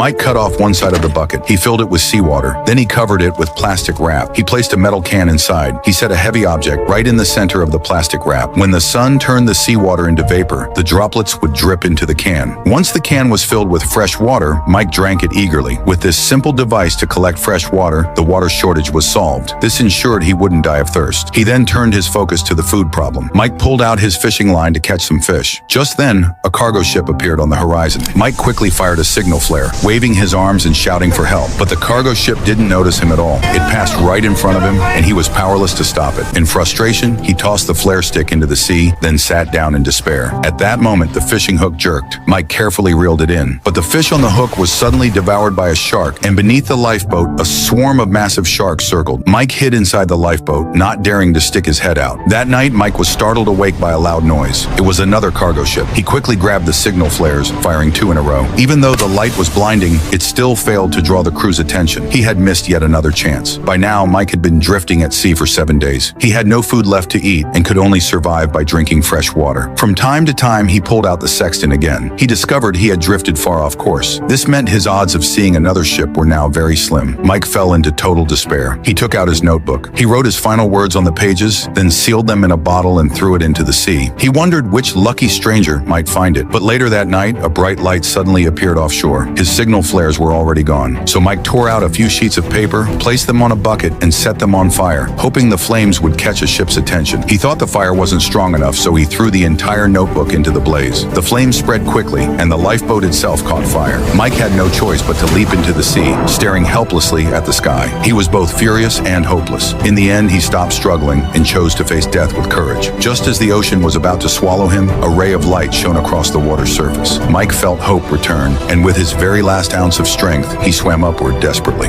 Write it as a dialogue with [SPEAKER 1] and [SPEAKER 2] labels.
[SPEAKER 1] Mike cut off one side of the bucket. He filled it with seawater. Then he covered it with plastic wrap. He placed a metal can inside. He set a heavy object right in the center of the plastic wrap. When the sun turned the seawater into vapor, the droplets would drip into the can. Once the can was filled with fresh water, Mike drank it eagerly. With this simple device to collect fresh water, the water shortage was solved. This ensured he wouldn't die of thirst. He then turned his focus to the food problem. Mike pulled out his fishing line to catch some fish. Just then, a cargo ship appeared on the horizon. Mike quickly fired a signal flare, waving his arms and shouting for help. But the cargo ship didn't notice him at all. It passed right in front of him, and he was powerless to stop it. In frustration, he tossed the flare stick into the sea, then sat down in despair. At that moment, the fishing hook jerked. Mike carefully reeled it in. But the fish on the hook was suddenly devoured by a shark, and beneath the lifeboat, a swarm of massive sharks circled. Mike hid inside the lifeboat, not daring to stick his head out. That night, Mike was startled awake by a loud noise. It was another cargo ship. He quickly grabbed the signal flares, firing 2 in a row. Even though the light was blinding, it still failed to draw the crew's attention. He had missed yet another chance. By now, Mike had been drifting at sea for 7 days. He had no food left to eat and could only survive by drinking fresh water. From time to time, he pulled out the sextant again. He discovered he had drifted far off course. This meant his odds of seeing another ship were now very slim. Mike fell into total despair. He took out his notebook. He wrote his final words on the pages, then sealed them in a bottle and threw it into the sea. He wondered which lucky stranger might find it. But later that night, a bright light suddenly appeared offshore. His signal flares were already gone. So Mike tore out a few sheets of paper, placed them on a bucket, and set them on fire, hoping the flames would catch a ship's attention. He thought the fire wasn't strong enough, so he threw the entire notebook into the blaze. The flames spread quickly, and the lifeboat itself caught fire. Mike had no choice but to leap into the sea, staring helplessly at the sky. He was both furious and hopeless. In the end, he stopped struggling and chose to face death with courage. Just as the ocean was about to swallow him, a ray of light shone across the water's surface. Mike felt hope return, and with his very last ounce of strength, he swam upward desperately.